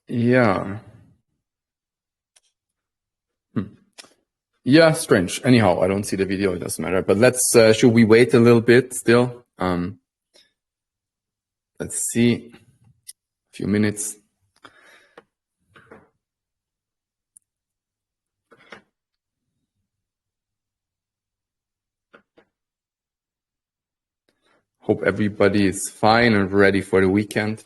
Yeah. Yeah, strange. Anyhow, I don't see the video. It doesn't matter. But should we wait a little bit still? Let's see. A few minutes. Hope everybody is fine and ready for the weekend.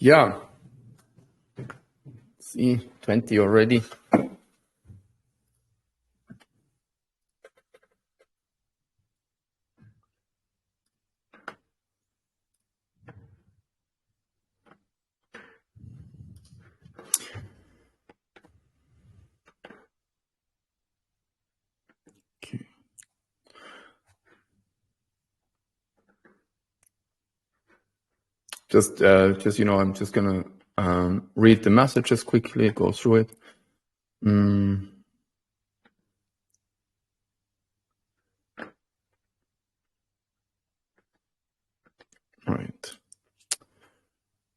Yeah. See, 20 already. Okay. Just I'm just gonna read the messages quickly, go through it. Right.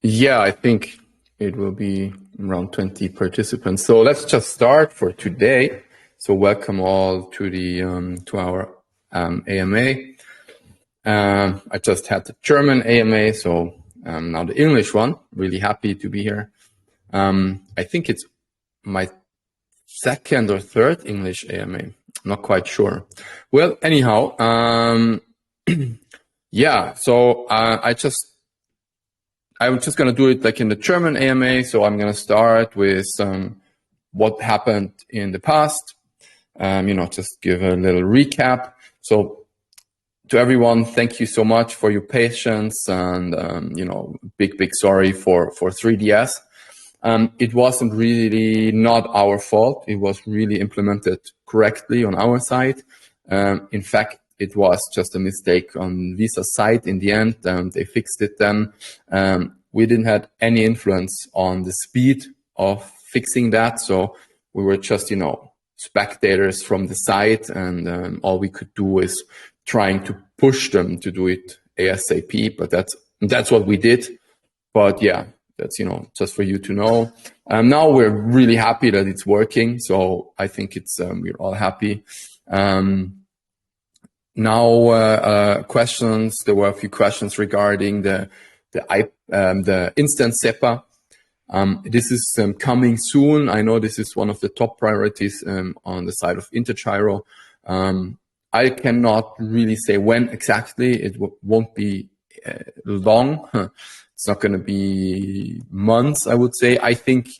Yeah, I think it will be around 20 participants. So let's just start for today. So welcome all to the to our AMA. I just had the German AMA, so now the English one. Really happy to be here. I think it's my second or third English AMA. I'm not quite sure. Well, anyhow, yeah. So I'm just gonna do it like in the German AMA. So I'm gonna start with what happened in the past. Just give a little recap. So to everyone, thank you so much for your patience and, big sorry for 3DS. It wasn't really not our fault. It was really implemented correctly on our side. In fact, it was just a mistake on Visa's side in the end. They fixed it then. We didn't have any influence on the speed of fixing that. So we were just, spectators from the side, and all we could do is trying to push them to do it ASAP. But that's what we did. But yeah, that's, just for you to know. Now we're really happy that it's working. So I think we're all happy. Now, questions. There were a few questions regarding the instant SEPA. This is coming soon. I know this is one of the top priorities on the side of Intergyro. I cannot really say when exactly. It won't be long. It's not going to be months, I would say. I think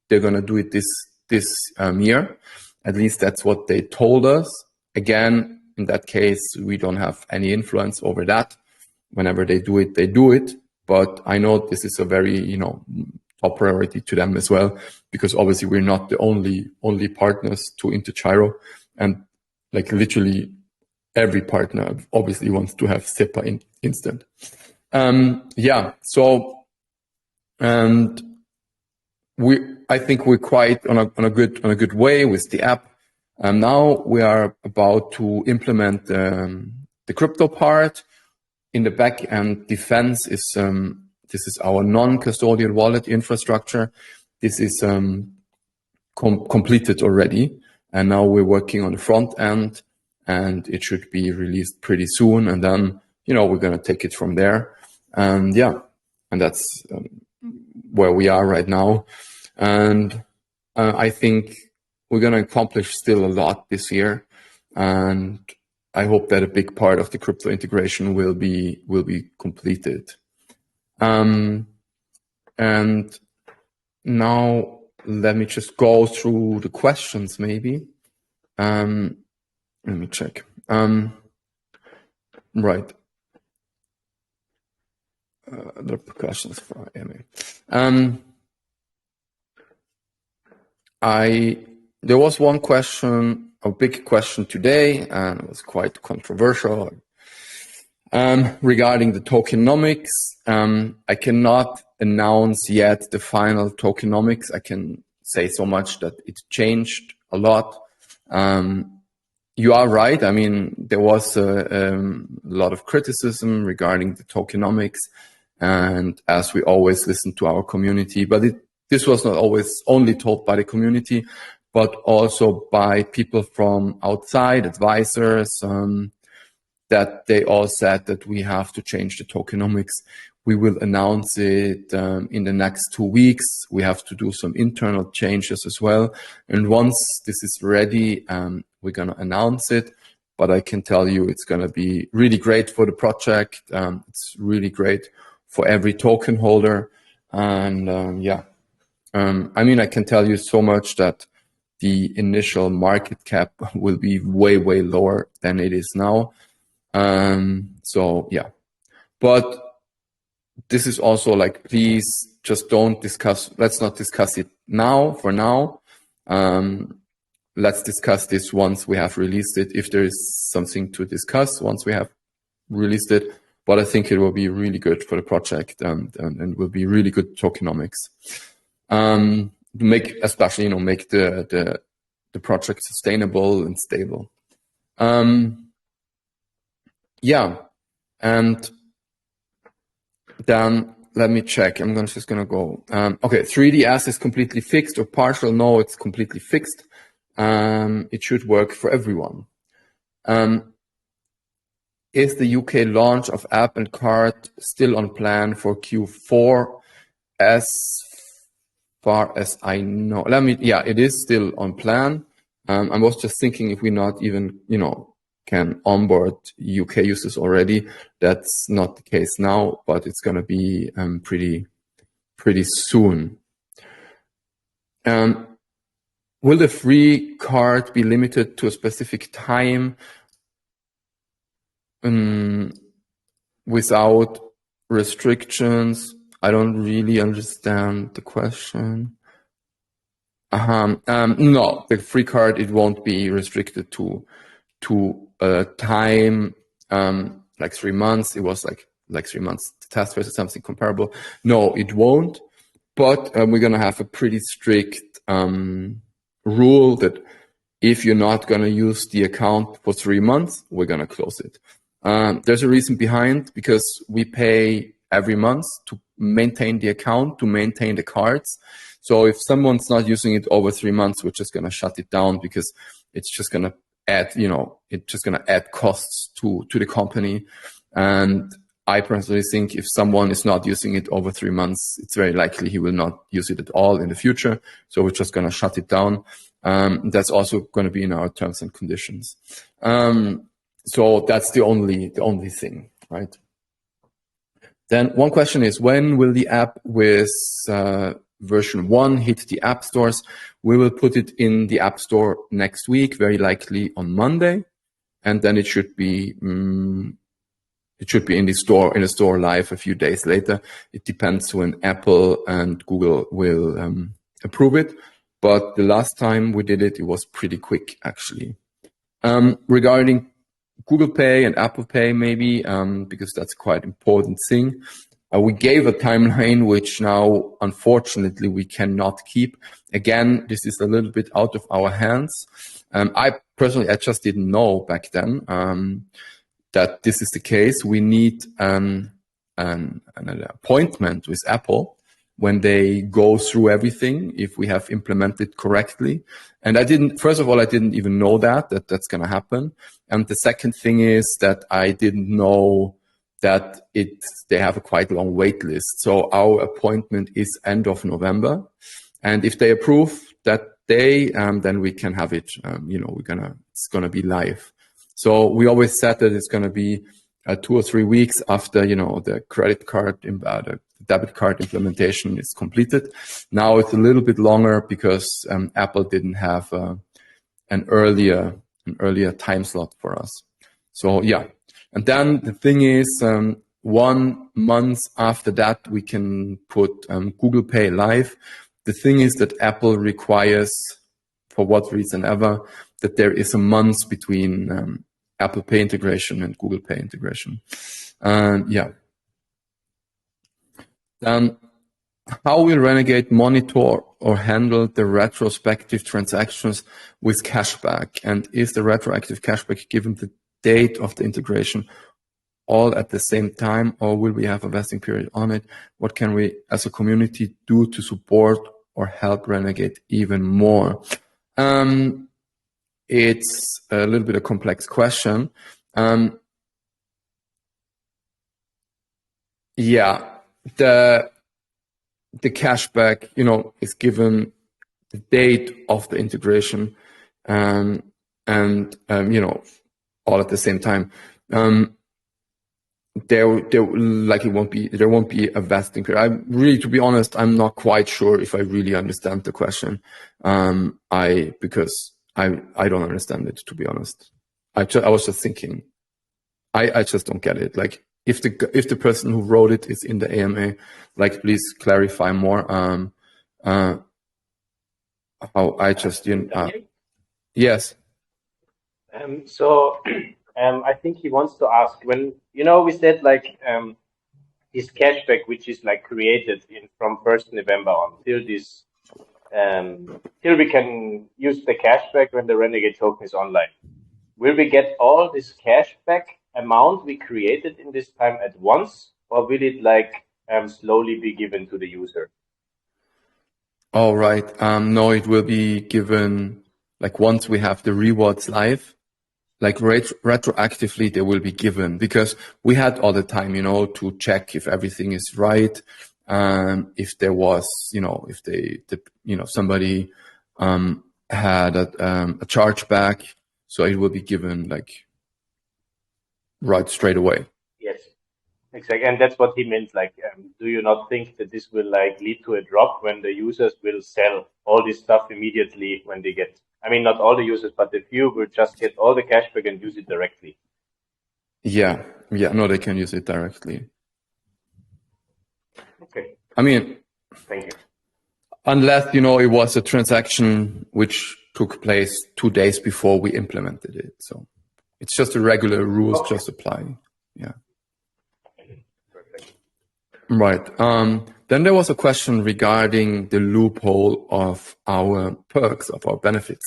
they're going to do it this year. At least that's what they told us. Again, in that case, we don't have any influence over that. Whenever they do it, they do it. But I know this is a very, top priority to them as well, because obviously we're not the only partners to Intergyro, and like literally every partner obviously wants to have SEPA instant. Yeah. So, and I think we're quite on a good way with the app. Now we are about to implement the crypto part. In the back end, defense is this is our non-custodial wallet infrastructure. This is completed already, and now we're working on the front end, and it should be released pretty soon. And then we're gonna take it from there. And yeah, and that's where we are right now. And I think we're gonna accomplish still a lot this year, and I hope that a big part of the crypto integration will be completed. And now let me just go through the questions maybe. Let me check. Right. The questions for AMA. There was one question, a big question today, and it was quite controversial, regarding the tokenomics. I cannot announce yet the final tokenomics. I can say so much that it changed a lot. You are right. I mean, there was a lot of criticism regarding the tokenomics, and as we always listen to our community, but this was not always only told by the community, but also by people from outside, advisors, that they all said that we have to change the tokenomics. We will announce it in the next 2 weeks. We have to do some internal changes as well. And once this is ready, we're going to announce it. But I can tell you it's going to be really great for the project. It's really great for every token holder. And I mean, I can tell you so much that the initial market cap will be way, way lower than it is now. So yeah, but this is also like, please just don't discuss, let's not discuss it now for now. Let's discuss this once we have released it, if there is something to discuss once we have released it. But I think it will be really good for the project and will be really good tokenomics. Make, especially, make the project sustainable and stable. Yeah, and then let me check. I'm just gonna go. Okay, 3DS is completely fixed or partial? No, it's completely fixed. It should work for everyone. Is the UK launch of app and card still on plan for Q4? As far as I know, yeah, it is still on plan. I was just thinking if we not even, can onboard UK users already. That's not the case now, but it's going to be pretty soon. Will the free card be limited to a specific time without restrictions? I don't really understand the question. No, the free card, it won't be restricted to time, like 3 months. It was like 3 months to test versus something comparable. No, it won't. But we're going to have a pretty strict rule that if you're not going to use the account for 3 months, we're going to close it. There's a reason behind, because we pay every month to maintain the account, to maintain the cards. So if someone's not using it over 3 months, we're just going to shut it down, because it's just going to add, it's just going to add costs to the company. And I personally think if someone is not using it over 3 months, it's very likely he will not use it at all in the future. So we're just going to shut it down. That's also going to be in our terms and conditions. So that's the only thing, right? Then one question is, when will the app with version 1 hit the app stores? We will put it in the app store next week, very likely on Monday, and then it should be in the store live a few days later. It depends when Apple and Google will approve it. But the last time we did it, it was pretty quick, actually. Regarding Google Pay and Apple Pay, maybe, because that's quite important thing. We gave a timeline, which now, unfortunately, we cannot keep. Again, this is a little bit out of our hands. I just didn't know back then that this is the case. We need an appointment with Apple when they go through everything, if we have implemented correctly. And I didn't even know that that's going to happen. And the second thing is that I didn't know that they have a quite long wait list. So our appointment is end of November. And if they approve that day, then we can have it, it's going to be live. So we always said that it's going to be 2 or 3 weeks after, the credit card, the debit card implementation is completed. Now it's a little bit longer because Apple didn't have an earlier time slot for us. So yeah, And then the thing is, 1 month after that, we can put Google Pay live. The thing is that Apple requires, for what reason ever, that there is a month between Apple Pay integration and Google Pay integration. Yeah. Then, how will Renegade monitor or handle the retrospective transactions with cashback? And is the retroactive cashback given the date of the integration all at the same time, or will we have a vesting period on it? What can we as a community do to support or help Renegade even more? It's a little bit a complex question. Yeah, the cashback, is given the date of the integration, and all at the same time. There won't be a vesting period. I really, to be honest, I'm not quite sure if I really understand the question. Because I don't understand it, to be honest. I was just thinking, I just don't get it. Like, if the person who wrote it is in the AMA, like, please clarify more. How I just, yes. I think he wants to ask, when, we said like this cashback, which is like created from 1st November on till this, till we can use the cashback when the Renegade token is online. Will we get all this cashback amount we created in this time at once, or will it like slowly be given to the user? All right. No, it will be given like once we have the rewards live. Like retroactively, they will be given, because we had all the time, to check if everything is right. If there was, if somebody had a chargeback, so it will be given like right straight away. Yes, exactly, and that's what he meant. Like, do you not think that this will like lead to a drop when the users will sell all this stuff immediately when they get? I mean, not all the users, but a few will just get all the cashback and use it directly. Yeah. No, they can use it directly. Okay. I mean, thank you. Unless, it was a transaction which took place 2 days before we implemented it. So it's just the regular rules just apply. Yeah. Perfect. Right. Then there was a question regarding the loophole of our perks, of our benefits.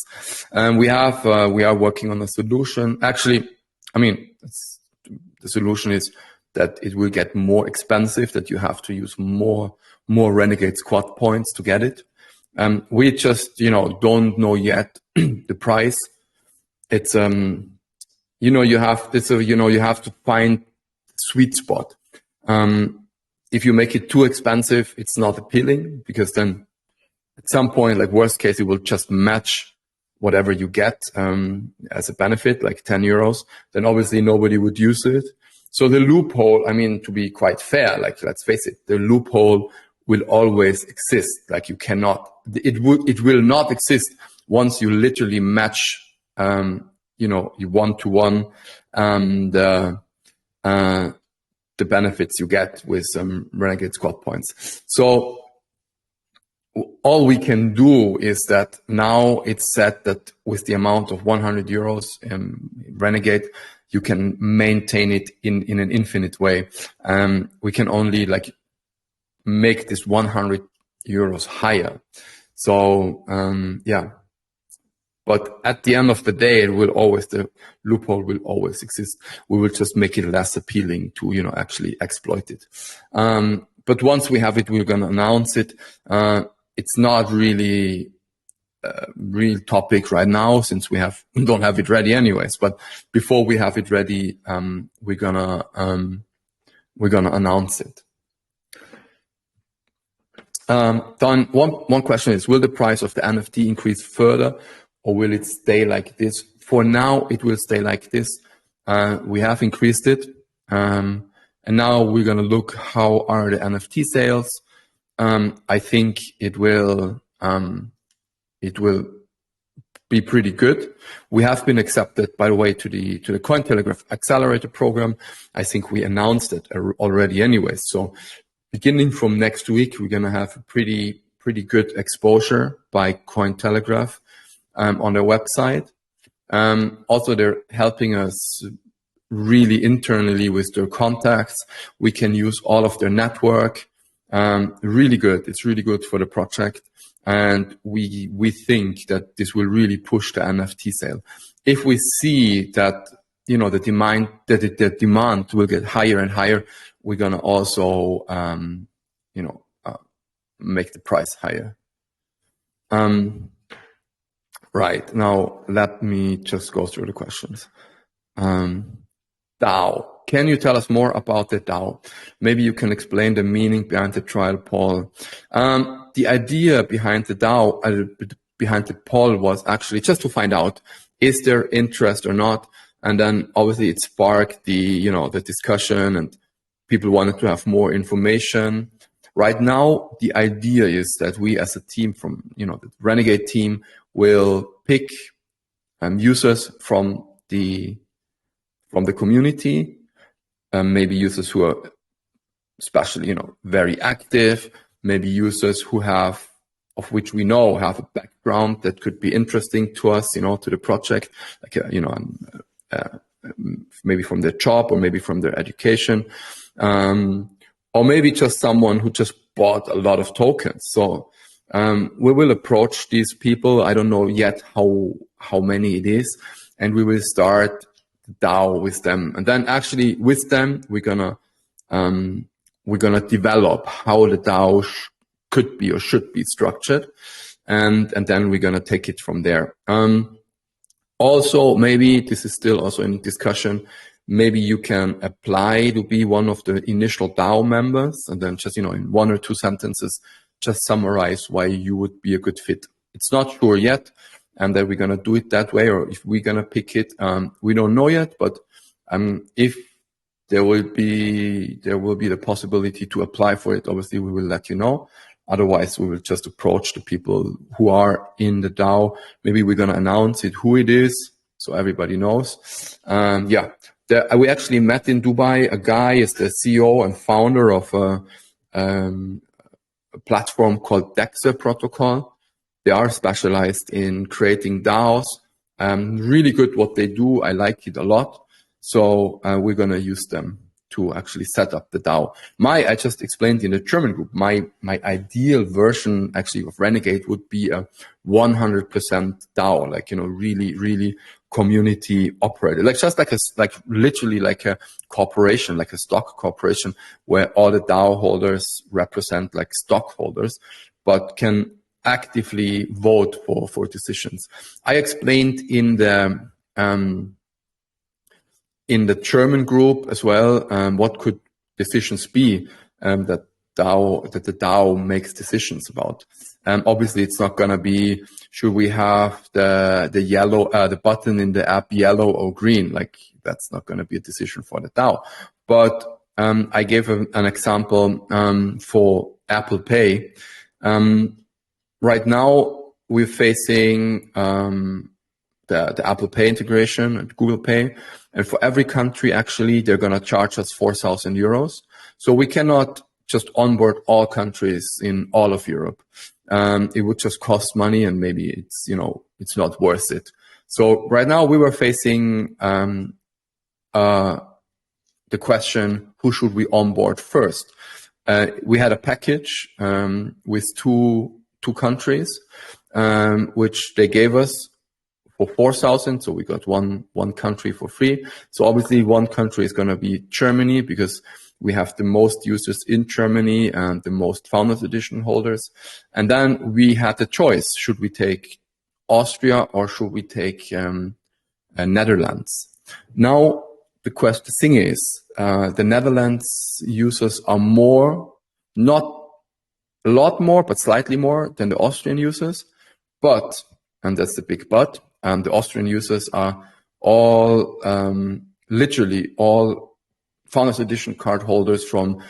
And we are working on a solution. Actually, the solution is that it will get more expensive, that you have to use more Renegade Squad points to get it. We just, don't know yet the price. It's, you have to find sweet spot. If you make it too expensive, it's not appealing, because then at some point, like worst case, it will just match whatever you get as a benefit, like 10 euros. Then obviously nobody would use it. So the loophole, to be quite fair, like let's face it, the loophole will always exist. Like it will not exist once you literally match, you 1-to-1, the benefits you get with some Renegade Squad points. So all we can do is that now it's set that with the amount of 100 euros Renegade, you can maintain it in an infinite way. We can only like make this 100 euros higher. So yeah. But at the end of the day, the loophole will always exist. We will just make it less appealing to, actually exploit it. But once we have it, we're going to announce it. It's not really a real topic right now, since we don't have it ready anyways. But before we have it ready, we're gonna announce it. Then one question is, will the price of the NFT increase further, or will it stay like this? For now, it will stay like this. We have increased it. And now we're going to look how are the NFT sales. I think it will be pretty good. We have been accepted, by the way, to the Cointelegraph Accelerator program. I think we announced it already anyway. So beginning from next week, we're going to have a pretty good exposure by Cointelegraph on their website. Also, they're helping us really internally with their contacts. We can use all of their network. Really good. It's really good for the project. And we think that this will really push the NFT sale. If we see that, the demand will get higher and higher, we're going to also, make the price higher. Right. Now, let me just go through the questions. DAO. Can you tell us more about the DAO? Maybe you can explain the meaning behind the trial poll. The idea behind the DAO, behind the poll was actually just to find out, is there interest or not? And then obviously it sparked the discussion, and people wanted to have more information. Right now, the idea is that we as a team from, the Renegade team will pick users from the community, maybe users who are especially, very active, maybe users who have a background that could be interesting to us, to the project, like, maybe from their job or maybe from their education, or maybe just someone who just bought a lot of tokens. So we will approach these people. I don't know yet how many it is, and we will start DAO with them, and then actually with them we're gonna develop how the DAO could be or should be structured, and then we're gonna take it from there. Also, maybe this is still also in discussion. Maybe you can apply to be one of the initial DAO members, and then just in 1 or 2 sentences, just summarize why you would be a good fit. It's not sure yet. And that we're going to do it that way, or if we're going to pick it, we don't know yet, but if there will be the possibility to apply for it, obviously we will let you know. Otherwise, we will just approach the people who are in the DAO. Maybe we're going to announce it, who it is, so everybody knows. We actually met in Dubai. A guy is the CEO and founder of a platform called Dexter Protocol. They are specialized in creating DAOs. Really good what they do. I like it a lot. So we're going to use them to actually set up the DAO. I just explained in the German group, my ideal version actually of Renegade would be a 100% DAO, like, really community operated, literally like a corporation, like a stock corporation, where all the DAO holders represent like stockholders, but can actively vote for decisions. I explained in the German group as well what could decisions be that the DAO makes decisions about. Obviously, it's not going to be should we have the yellow the button in the app yellow or green. Like, that's not going to be a decision for the DAO. But I gave an example for Apple Pay. Right now, we're facing the Apple Pay integration and Google Pay. And for every country, actually, they're going to charge us 4,000 euros. So we cannot just onboard all countries in all of Europe. It would just cost money, and maybe it's not worth it. So right now we were facing the question, who should we onboard first? We had a package with two countries, which they gave us for 4,000. So we got one country for free. So obviously one country is going to be Germany, because we have the most users in Germany and the most Founders Edition holders. And then we had the choice, should we take Austria or should we take Netherlands? Now, the thing is, the Netherlands users are not a lot more, but slightly more than the Austrian users. But, and that's the big but, the Austrian users are all, literally all Founders Edition card holders from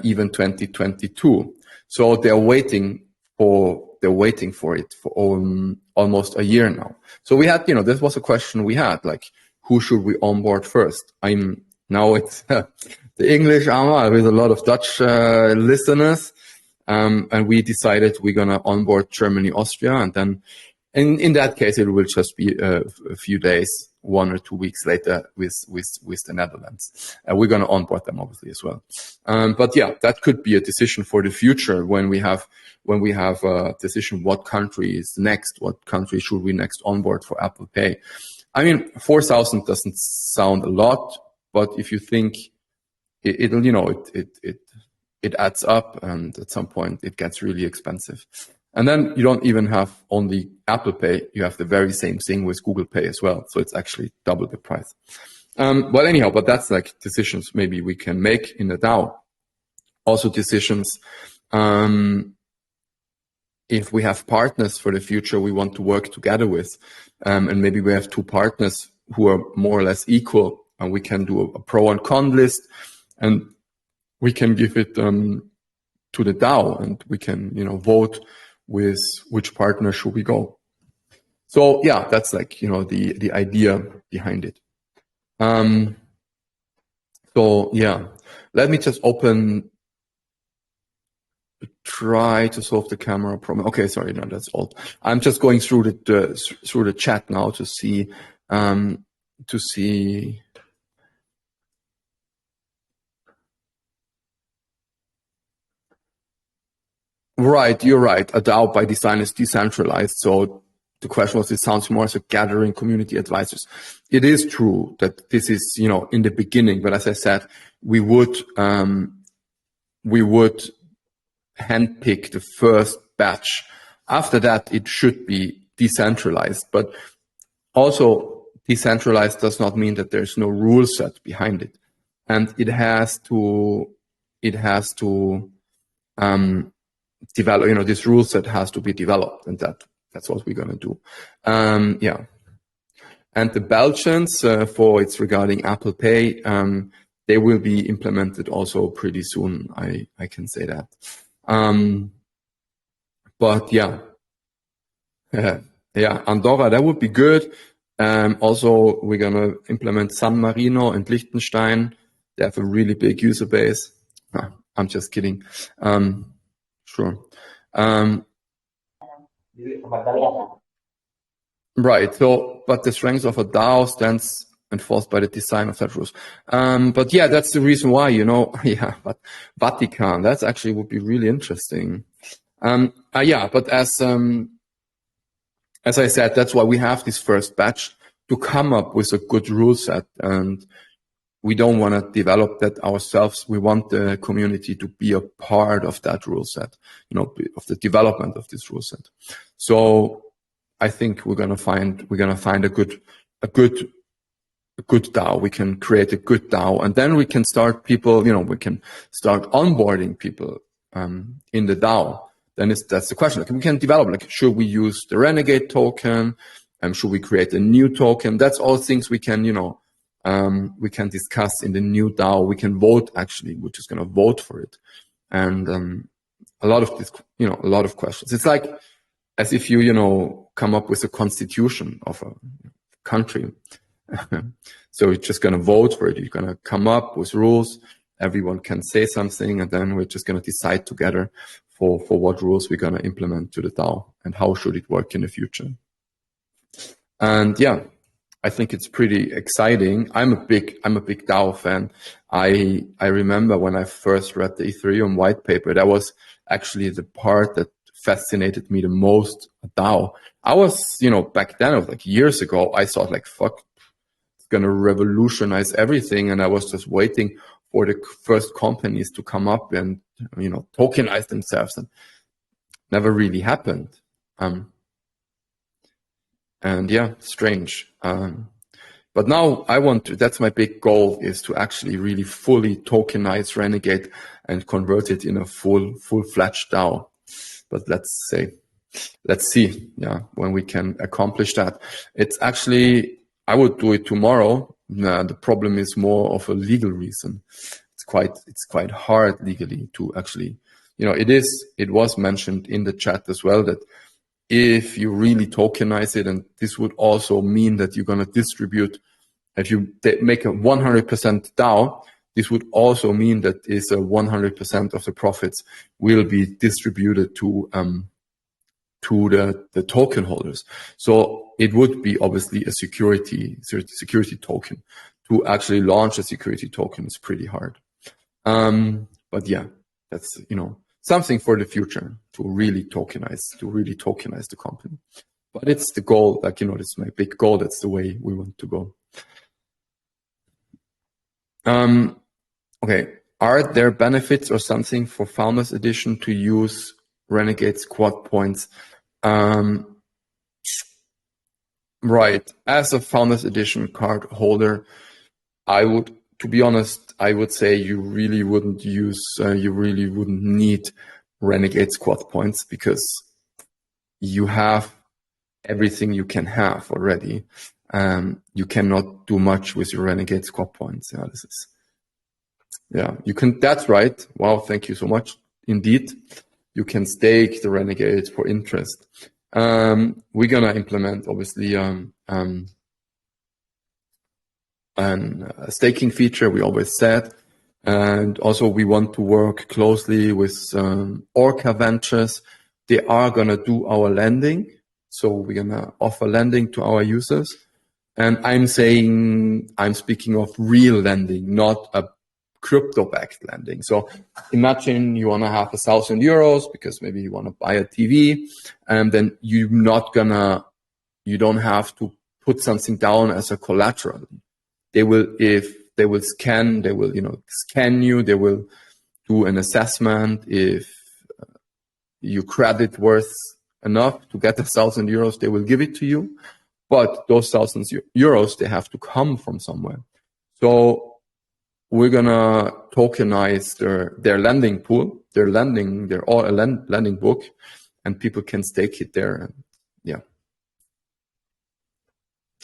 even 2022. So they're waiting for they're waiting for it for almost a year now. So we had, this was a question we had, like, who should we onboard first? Now it's the English AMA with a lot of Dutch listeners. And we decided we're going to onboard Germany, Austria. And then in that case, it will just be a few days, 1 or 2 weeks later with the Netherlands. We're going to onboard them obviously as well. But yeah, that could be a decision for the future when we have a decision, what country is next, what country should we next onboard for Apple Pay. I mean, 4,000 doesn't sound a lot, but if you think it adds up, and at some point it gets really expensive. And then you don't even have only Apple Pay, you have the very same thing with Google Pay as well. So it's actually double the price. Well, anyhow, but that's like decisions maybe we can make in the DAO. Also decisions, if we have partners for the future we want to work together with, and maybe we have 2 partners who are more or less equal, and we can do a pro and con list, and we can give it to the DAO, and we can, vote with which partner should we go. So yeah, that's like, the idea behind it. So yeah, let me just try to solve the camera problem. Okay, sorry, no, that's all. I'm just going through the chat now to see. Right, you're right. A DAO by design is decentralized. So the question was, it sounds more as a gathering community advisors. It is true that this is, in the beginning, but as I said, we would handpick the first batch. After that, it should be decentralized, but also decentralized does not mean that there's no rule set behind it. And it has to develop, this rule set has to be developed, and that's what we're going to do. Yeah. And the Belgians, for it's regarding Apple Pay, they will be implemented also pretty soon. I can say that. But yeah, yeah, Andorra, that would be good. Also, we're going to implement San Marino and Liechtenstein. They have a really big user base. I'm just kidding. Sure. Right. So, but the strength of a DAO stands enforced by the design of that rules. But yeah, that's the reason why, yeah, but Vatican, that's actually would be really interesting. Yeah, but as I said, that's why we have this first batch to come up with a good rule set, and we don't want to develop that ourselves. We want the community to be a part of that rule set, of the development of this rule set. So I think we're gonna find a good DAO. We can create a good DAO, and then we can start people. We can start onboarding people in the DAO. Then that's the question. Like, we can develop. Should we use the Renegade token? Should we create a new token? That's all things we can discuss in the new DAO. We can vote, actually. We're just going to vote for it. And a lot of this, a lot of questions. It's like as if you, come up with a constitution of a country. So you're just going to vote for it. You're going to come up with rules. Everyone can say something, and then we're just going to decide together for what rules we're going to implement to the DAO and how should it work in the future. And yeah, I think it's pretty exciting. I'm a big DAO fan. I remember when I first read the Ethereum white paper, that was actually the part that fascinated me the most. DAO. I was, back then, it was like years ago, I thought like, fuck, it's gonna revolutionize everything, and I was just waiting for the first companies to come up and tokenize themselves, and never really happened. And yeah, strange. But now that's my big goal, is to actually really fully tokenize Renegade and convert it in a full-fledged DAO. But let's see, yeah, when we can accomplish that. It's actually, I would do it tomorrow. The problem is more of a legal reason. It's quite hard legally to actually it was mentioned in the chat as well that if you really tokenize it, and this would also mean that you're going to distribute, if you make a 100% DAO, this would also mean that is a 100% of the profits will be distributed to the token holders. So it would be obviously a security token. To actually launch a security token is pretty hard. But yeah, that's, something for the future to really tokenize the company. But it's the goal, it's my big goal. That's the way we want to go. Okay. Are there benefits or something for Founders Edition to use Renegade Squad points? Right. As a Founders Edition card holder, to be honest, I would say you really wouldn't need Renegade Squad points because you have everything you can have already. You cannot do much with your Renegade Squad points. You can, that's right. Wow. Thank you so much. Indeed. You can stake the Renegades for interest. We're going to implement obviously, a staking feature, we always said. And also we want to work closely with Orca Ventures. They are going to do our lending. So we're going to offer lending to our users. And I'm speaking of real lending, not a crypto-backed lending. So imagine you want to have €1,000 because maybe you want to buy a TV, and then you don't have to put something down as a collateral. They will scan you. They will do an assessment. If you credit worth enough to get €1,000, they will give it to you. But those €1,000, they have to come from somewhere. So we're gonna tokenize their lending pool, their lending book, and people can stake it there. And yeah,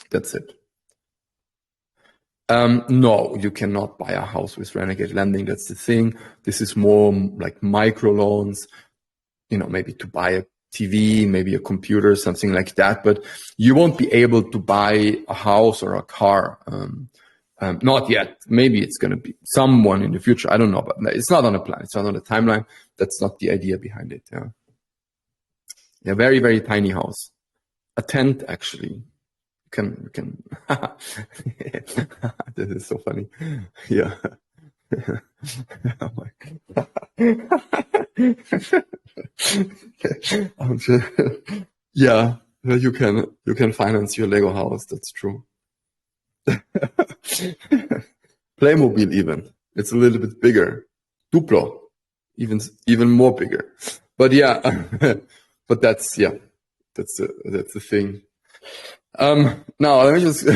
that's it. No, you cannot buy a house with Renegade lending. That's the thing. This is more like micro loans, maybe to buy a TV, maybe a computer, something like that. But you won't be able to buy a house or a car. Not yet. Maybe it's going to be someone in the future. I don't know, but it's not on a plan. It's not on a timeline. That's not the idea behind it. Yeah. Very, very tiny house. A tent, actually. You can. This is so funny. Yeah. Oh my God. I'm sure. Yeah. You can finance your Lego house. That's true. Playmobil even. It's a little bit bigger. Duplo. Even more bigger. But yeah, but that's the thing. Now let me just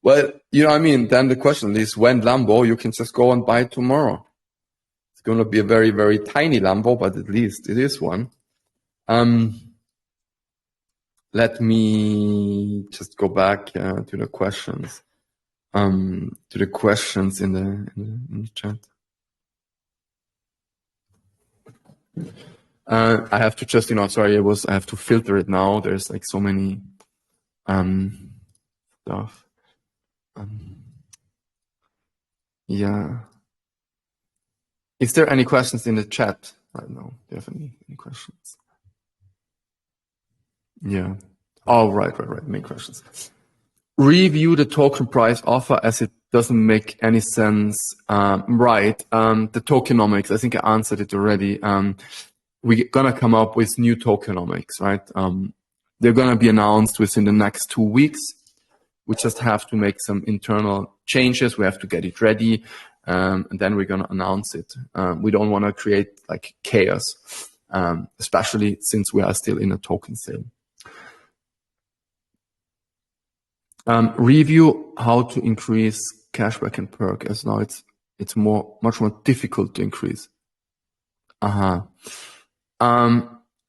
well, then the question is, when Lambo, you can just go and buy it tomorrow. It's going to be a very, very tiny Lambo, but at least it is one. Let me just go back to the questions. To the questions in the chat. I have to just, sorry, I have to filter it now. There's like so many stuff. Yeah. Is there any questions in the chat right now? Do you have any questions? Yeah. Oh, right. Main questions. Review the token price offer as it doesn't make any sense. Right. The tokenomics, I think I answered it already. We're going to come up with new tokenomics, right? They're going to be announced within the next 2 weeks. We just have to make some internal changes. We have to get it ready. And then we're going to announce it. We don't want to create like chaos, especially since we are still in a token sale. Review how to increase cashback and perk, as now it's much more difficult to increase.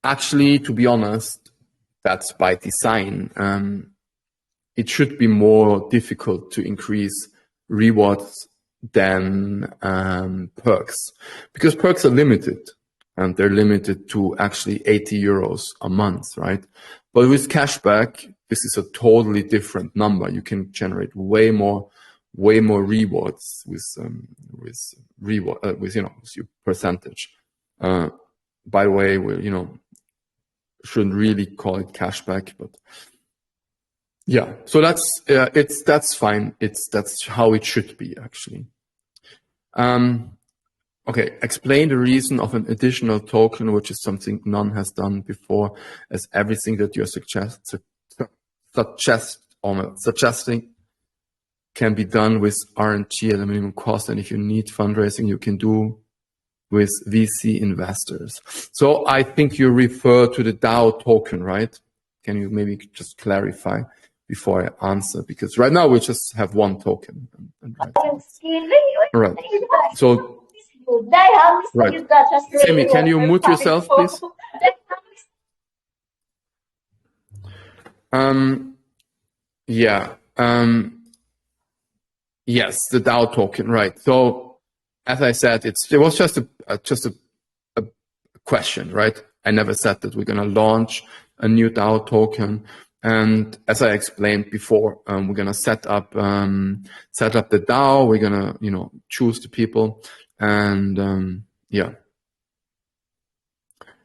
Actually, to be honest, that's by design. It should be more difficult to increase rewards than perks, because perks are limited and they're limited to actually 80 euros a month, right? But with cashback, this is a totally different number. You can generate way more rewards with with your percentage. By the way, we shouldn't really call it cashback, but yeah. So that's fine. That's how it should be actually. Okay, explain the reason of an additional token, which is something none has done before, as everything that you're suggesting can be done with RNG at a minimum cost. And if you need fundraising, you can do with VC investors. So I think you refer to the DAO token, right? Can you maybe just clarify before I answer? Because right now we just have one token. Right. So, right. Sammy, can you mute yourself, please? Yeah. Yes, the DAO token, right? So, as I said, it was just a question, right? I never said that we're gonna launch a new DAO token. And as I explained before, we're gonna set up the DAO. We're gonna, choose the people, and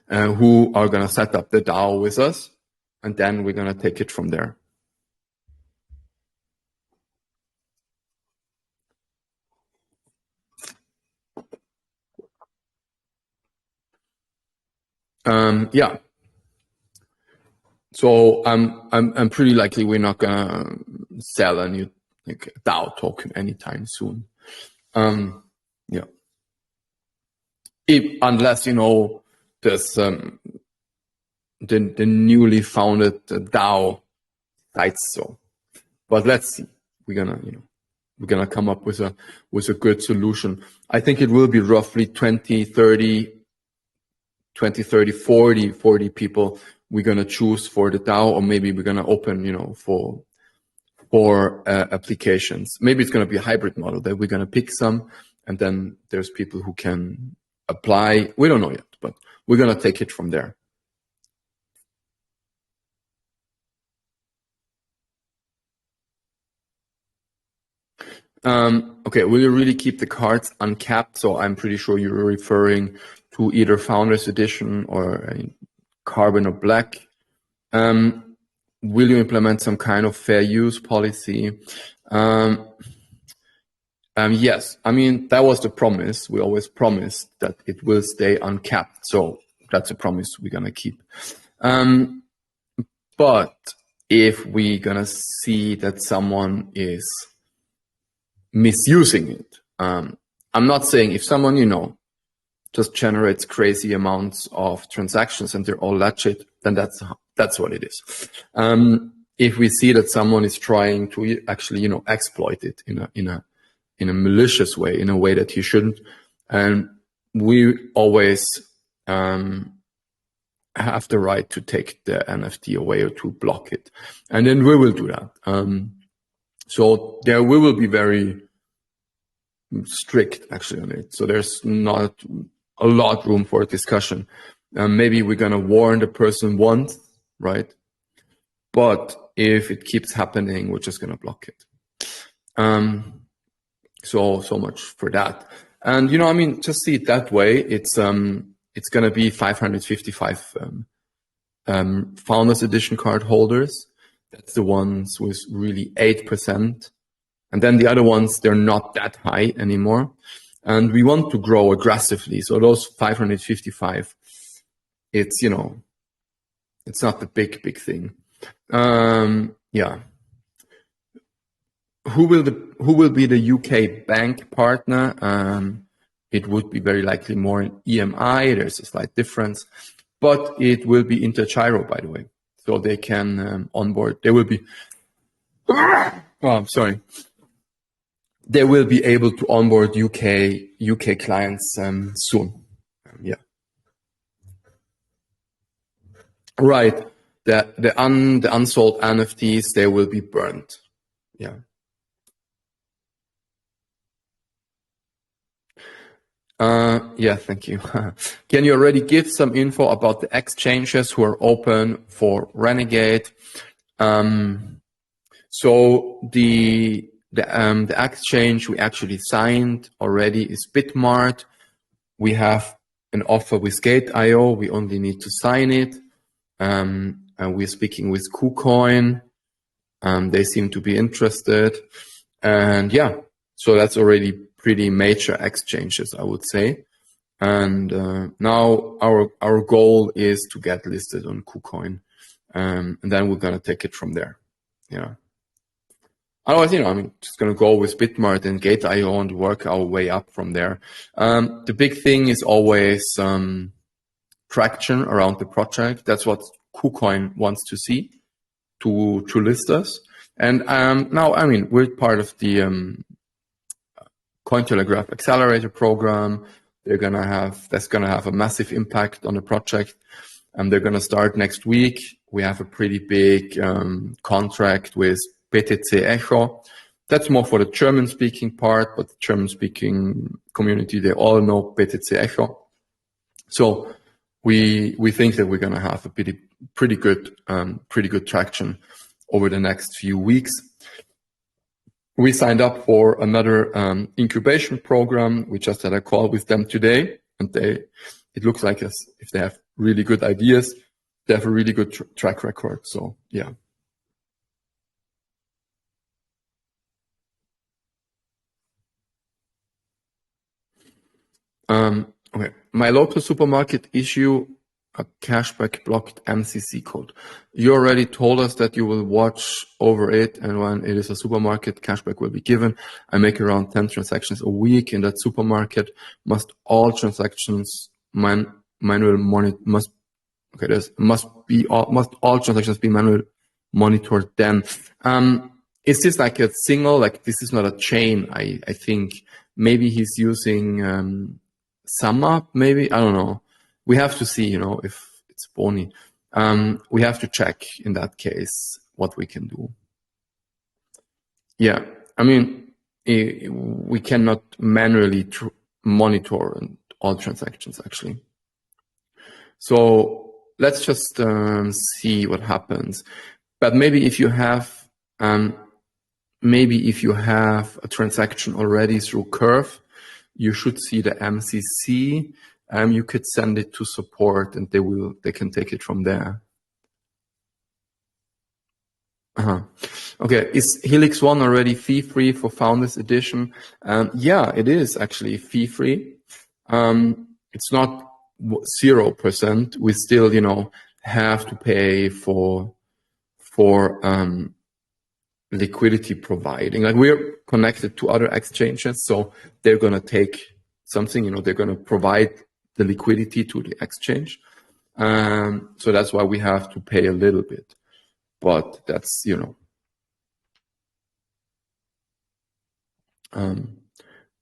who are gonna set up the DAO with us, and then we're gonna take it from there. Yeah. So I'm pretty likely we're not gonna sell a new DAO token anytime soon. Yeah. Unless there's the newly founded DAO sites so. But let's see. We're gonna come up with a good solution. I think it will be roughly 20, 30, 40 people we're gonna choose for the DAO, or maybe we're gonna open, for applications. Maybe it's gonna be a hybrid model that we're gonna pick some, and then there's people who can apply. We don't know yet, but we're gonna take it from there. Okay, will you really keep the cards uncapped? So I'm pretty sure you're referring to either Founders Edition or Carbon or Black. Will you implement some kind of fair use policy? Yes, I mean, that was the promise. We always promised that it will stay uncapped. So that's a promise we're gonna keep. But if we're gonna see that someone is misusing it, I'm not saying if someone, just generates crazy amounts of transactions and they're all legit, then that's what it is. If we see that someone is trying to actually, exploit it in a malicious way, in a way that he shouldn't, and we always have the right to take the NFT away or to block it, and then we will do that. So there we will be very strict actually on it. So there's not a lot room for discussion. Maybe we're gonna warn the person once, right? But if it keeps happening, we're just gonna block it. So much for that. And just see it that way. It's gonna be 555 Founders Edition card holders. That's the ones with really 8%. And then the other ones, they're not that high anymore. And we want to grow aggressively. So those 555, it's not the big thing. Yeah. Who will be the UK bank partner? It would be very likely more in EMI. There's a slight difference, but it will be Intergyro, by the way. So they can onboard. They will be. Oh, I'm sorry. They will be able to onboard UK clients soon. Yeah. Right. The unsold NFTs, they will be burned. Yeah. Yeah, thank you. Can you already give some info about the exchanges who are open for Renegade? So the exchange we actually signed already is Bitmart. We have an offer with Gate.io. We only need to sign it. And we're speaking with KuCoin. They seem to be interested. And yeah, so that's already pretty major exchanges, I would say. And now our goal is to get listed on KuCoin. And then we're going to take it from there. Yeah. Otherwise, I'm just going to go with Bitmart and Gate.io and work our way up from there. The big thing is always traction around the project. That's what KuCoin wants to see to list us. And now, we're part of the Cointelegraph Accelerator program. That's gonna have a massive impact on the project. And they're gonna start next week. We have a pretty big contract with BTC Echo. That's more for the German-speaking part, but the German-speaking community, they all know BTC Echo. So we think that we're gonna have a pretty good traction over the next few weeks. We signed up for another incubation program. We just had a call with them today, and it looks like if they have really good ideas, they have a really good track record. So yeah. Okay. My local supermarket issue a cashback blocked MCC code. You already told us that you will watch over it, and when it is a supermarket, cashback will be given. I make around 10 transactions a week in that supermarket. Must all transactions manual monitor must all transactions be manually monitored then? Is this like a single, like this is not a chain? I think maybe he's using SumUp, maybe, I don't know. We have to see, if it's bony. We have to check in that case what we can do. Yeah, we cannot manually monitor all transactions actually. So let's just see what happens. But maybe if you have a transaction already through Curve, you should see the MCC. You could send it to support, and they can take it from there. Okay, is Helix One already fee-free for Founders Edition? Yeah, it is actually fee-free. It's not 0%. We still, have to pay for liquidity providing. Like, we're connected to other exchanges, so they're gonna take something. They're gonna provide the liquidity to the exchange. So that's why we have to pay a little bit, but that's,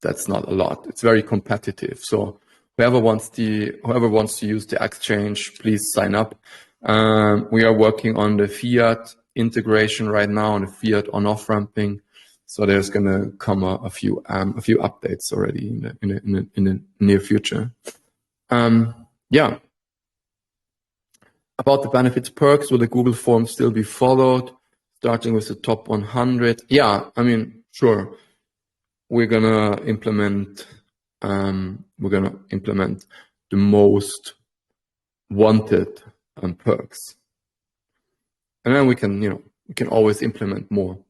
that's not a lot. It's very competitive. So whoever wants to use the exchange, please sign up. We are working on the fiat integration right now, on the fiat on-off ramping. So there's gonna come a few updates already in the near future. Yeah. About the benefits perks, will the Google form still be followed, starting with the top 100? Yeah, sure. We're gonna implement the most wanted perks, and then we can always implement more.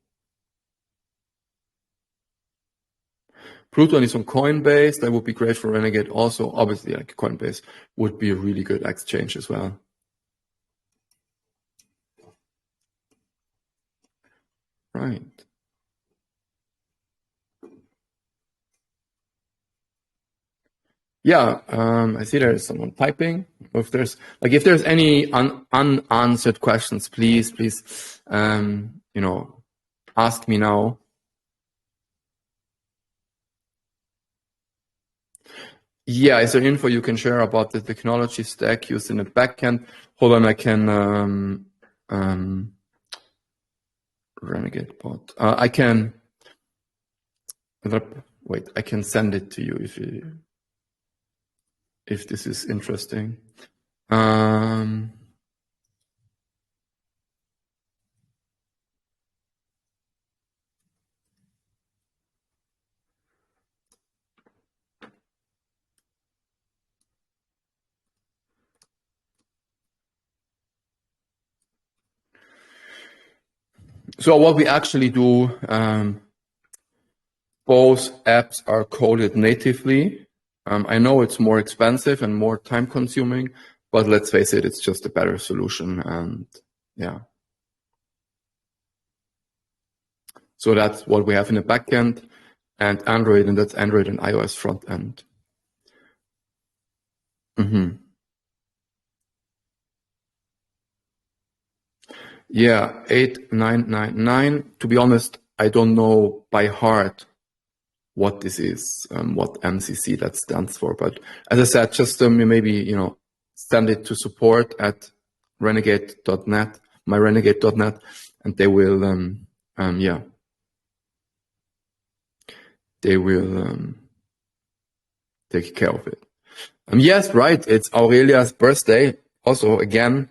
Pluton is on Coinbase. That would be great for Renegade. Also, obviously, like Coinbase would be a really good exchange as well. Right. Yeah, I see there is someone typing. If there's any unanswered questions, please, ask me now. Yeah, is there info you can share about the technology stack used in the backend? Hold on, I can Renegade bot. I can wait. I can send it to you if you. if this is interesting. So what we actually do, both apps are coded natively. I know it's more expensive and more time consuming, but let's face it, it's just a better solution. And yeah. So that's what we have in the backend and Android, and that's Android and iOS front end. Yeah, 8999. To be honest, I don't know by heart what this is, what MCC that stands for. But as I said, just maybe, send it to support at renegade.net, myrenegade.net, and they will, they will take care of it. Yes, right. It's Aurelia's birthday. Also, again,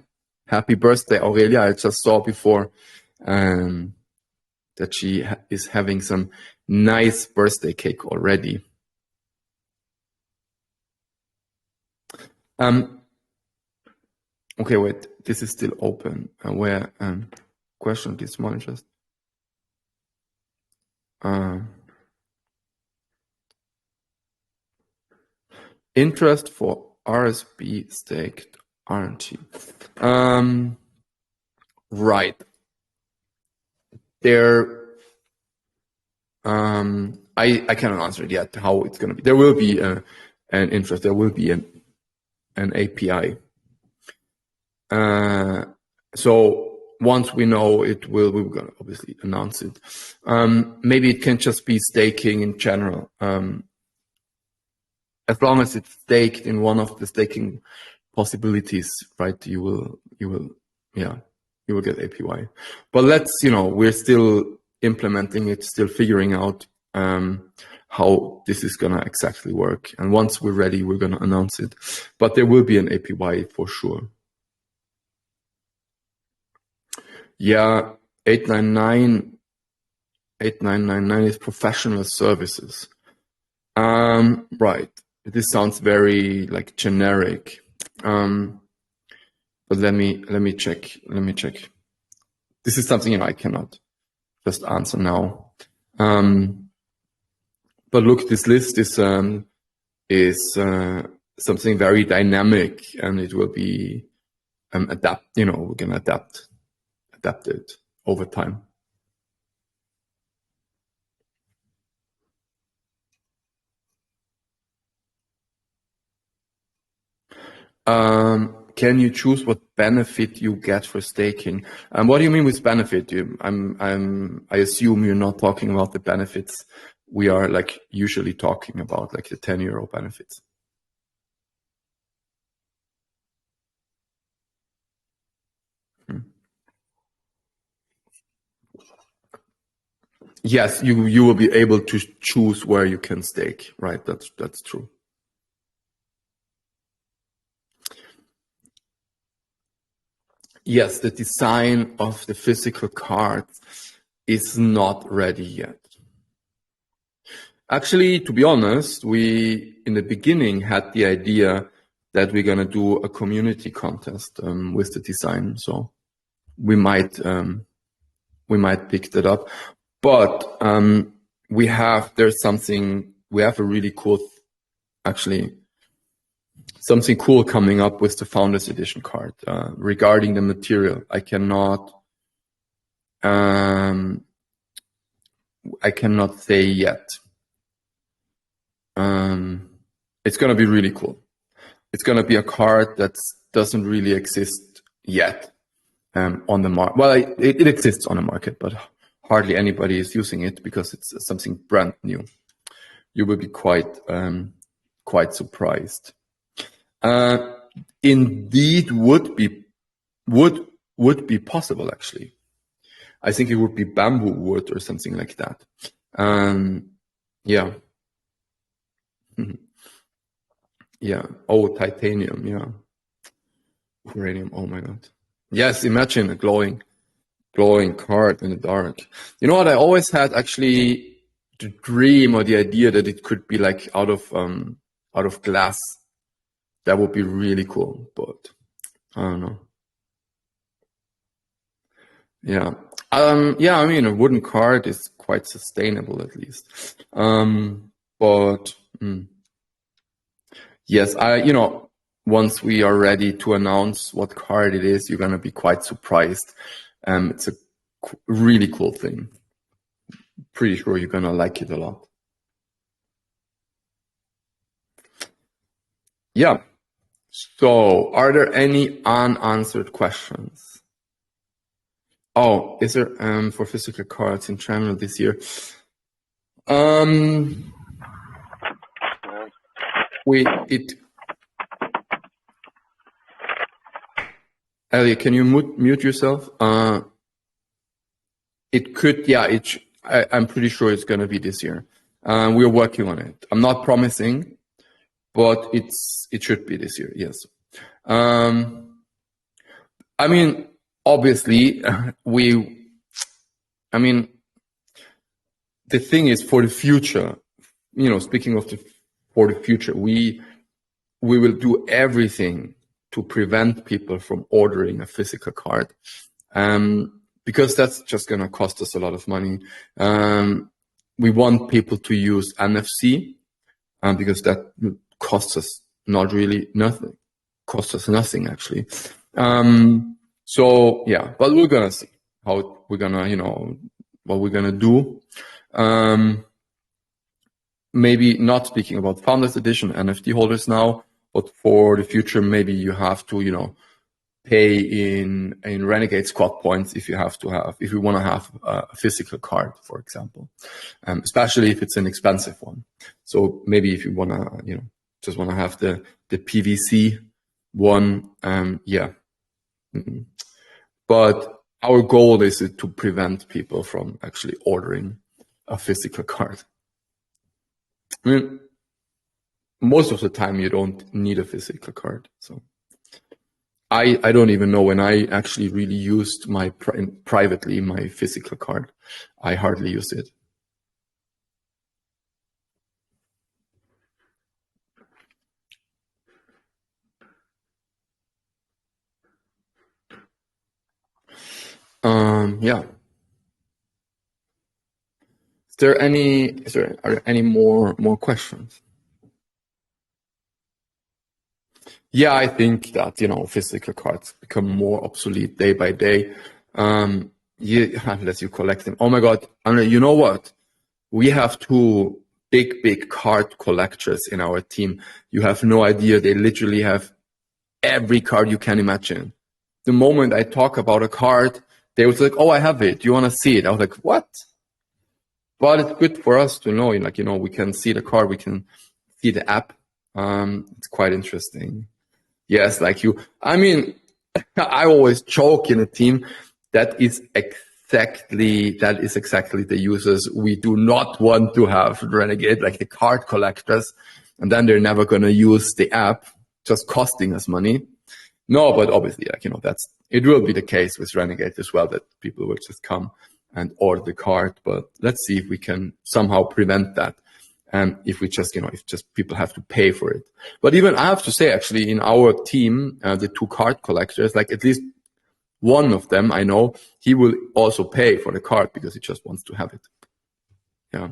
happy birthday, Aurelia. I just saw before that she is having some nice birthday cake already. Okay, wait. This is still open. Where question this more interest? Interest for RSB staked RNT. Right. There. I cannot answer it yet. How it's going to be? There will be an interest. There will be an API. So once we know it, we're going to obviously announce it. Maybe it can just be staking in general. As long as it's staked in one of the staking possibilities, right? You will get APY. But we're still implementing it, still figuring out how this is gonna exactly work. And once we're ready, we're gonna announce it. But there will be an APY for sure. Yeah, 8999 is professional services. Right. This sounds very like generic. But let me check. This is something I cannot just answer now. But look, this list is something very dynamic, and it will be adapt. We're gonna adapt it over time. Can you choose what benefit you get for staking? What do you mean with benefit? I assume you're not talking about the benefits we are like usually talking about, like the 10 euro benefits. Yes, you will be able to choose where you can stake, right? That's true. Yes, the design of the physical cards is not ready yet. Actually, to be honest, we in the beginning had the idea that we're gonna do a community contest with the design, so we might pick that up. But we have a really cool, actually, something cool coming up with the Founders Edition card regarding the material. I cannot say yet. It's gonna be really cool. It's gonna be a card that doesn't really exist yet on the market. Well, it exists on the market, but hardly anybody is using it because it's something brand new. You will be quite surprised. Indeed, would be possible actually. I think it would be bamboo wood or something like that. Yeah. Yeah. Oh, titanium. Yeah. Uranium. Oh my God. Yes. Imagine a glowing card in the dark. You know what? I always had actually the dream or the idea that it could be like out of glass. That would be really cool, but I don't know. Yeah. Yeah, I mean, a wooden card is quite sustainable at least. But yes, once we are ready to announce what card it is, you're gonna be quite surprised. It's a really cool thing. Pretty sure you're gonna like it a lot. Yeah. So, are there any unanswered questions? Oh, is there for physical cards in China this year? Elliot, can you mute yourself? It could, yeah. I'm pretty sure it's gonna be this year. We're working on it. I'm not promising, but it should be this year. Yes. I mean, obviously, I mean, the thing is for the future. Speaking of for the future, we will do everything to prevent people from ordering a physical card, because that's just going to cost us a lot of money. We want people to use NFC, because that costs us nothing. Costs us nothing actually. So yeah, but we're gonna see how we're gonna, what we're gonna do. Maybe not speaking about Founders Edition NFT holders now, but for the future, maybe you have to, pay in Renegade squad points if you want to have a physical card, for example, especially if it's an expensive one. So maybe if you want to, just want to have the PVC one, yeah. But our goal is to prevent people from actually ordering a physical card. I mean, most of the time you don't need a physical card. So I don't even know when I actually really used privately my physical card. I hardly use it. Yeah. Are there any more questions? Yeah, I think that, physical cards become more obsolete day by day. Unless you collect them. Oh my God. And you know what? We have two big card collectors in our team. You have no idea. They literally have every card you can imagine. The moment I talk about a card, they was like, "Oh, I have it. Do you want to see it?" I was like, "What?" But it's good for us to know, we can see the card, we can see the app. It's quite interesting. Yes, like you. I mean, I always joke in a team that is exactly the users we do not want to have Renegade, like the card collectors, and then they're never gonna use the app, just costing us money. No, but obviously, it will be the case with Renegade as well, that people will just come and order the card. But let's see if we can somehow prevent that. And if we just, if just people have to pay for it. But even I have to say, actually, in our team, the two card collectors, like at least one of them, I know, he will also pay for the card because he just wants to have it. Yeah.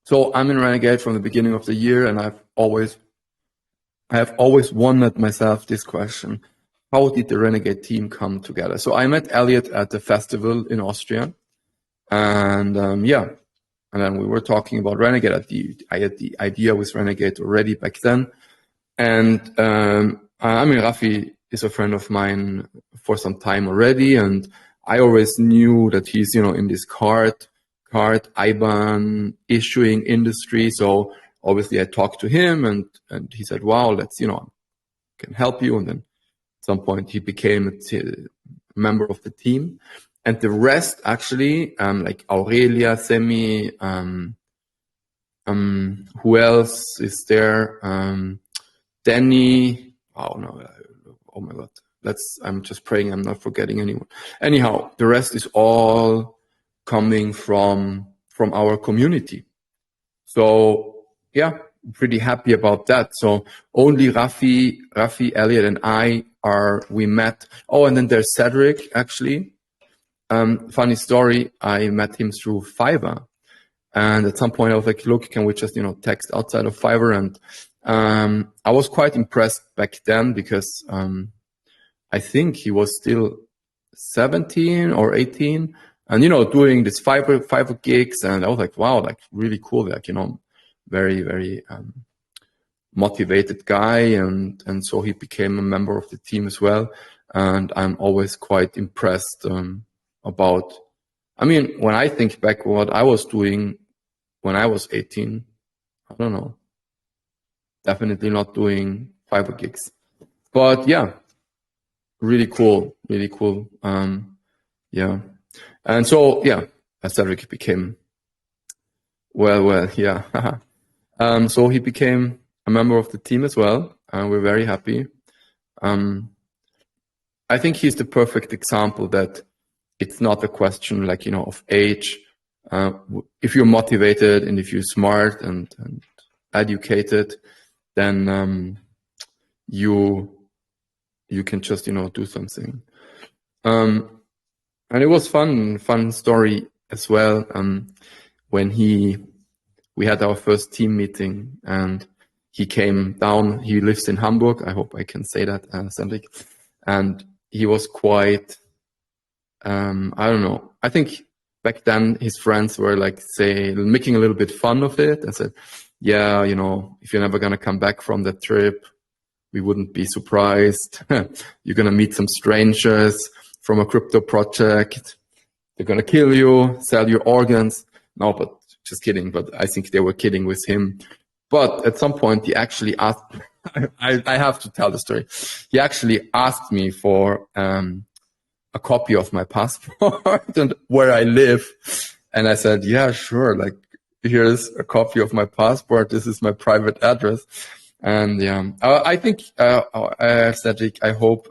So I'm in Renegade from the beginning of the year, and I have always wondered myself this question: how did the Renegade team come together? So I met Elliot at the festival in Austria, and yeah, and then we were talking about Renegade. I had the idea with Renegade already back then, and I mean, Rafi is a friend of mine for some time already, and I always knew that he's in this card IBAN issuing industry. So obviously I talked to him, and he said, "Wow, let's can help you." And then at some point he became member of the team. And the rest actually, like Aurelia, Semi, who else is there? Danny. Oh no! Oh my God! I'm just praying I'm not forgetting anyone. Anyhow, the rest is all coming from our community. So yeah, pretty happy about that. So only Rafi, Elliot, and we met. Oh, and then there's Cedric actually. Funny story. I met him through Fiverr. And at some point I was like, look, can we just, text outside of Fiverr? And I was quite impressed back then because I think he was still 17 or 18 and, doing this Fiverr gigs. And I was like, wow, like really cool. Like, very, very motivated guy. And so he became a member of the team as well. And I'm always quite impressed about, when I think back what I was doing when I was 18, I don't know, definitely not doing Fiverr gigs, but yeah, really cool. Yeah. And so, yeah, Cedric became, yeah. So he became a member of the team as well. And we're very happy. I think he's the perfect example that it's not a question like, of age. If you're motivated and if you're smart and educated, then you can just do something. And it was fun story as well. When we had our first team meeting and he came down. He lives in Hamburg. I hope I can say that, Cedric. And he was quite. I don't know. I think back then his friends were like, making a little bit fun of it and said, yeah, if you're never going to come back from that trip, we wouldn't be surprised. You're going to meet some strangers from a crypto project. They're going to kill you, sell your organs. No, but just kidding. But I think they were kidding with him. But at some point he actually asked, I have to tell the story. He actually asked me for, a copy of my passport and where I live. And I said, yeah, sure. Like, here's a copy of my passport. This is my private address. And yeah, I think, Cedric, I hope,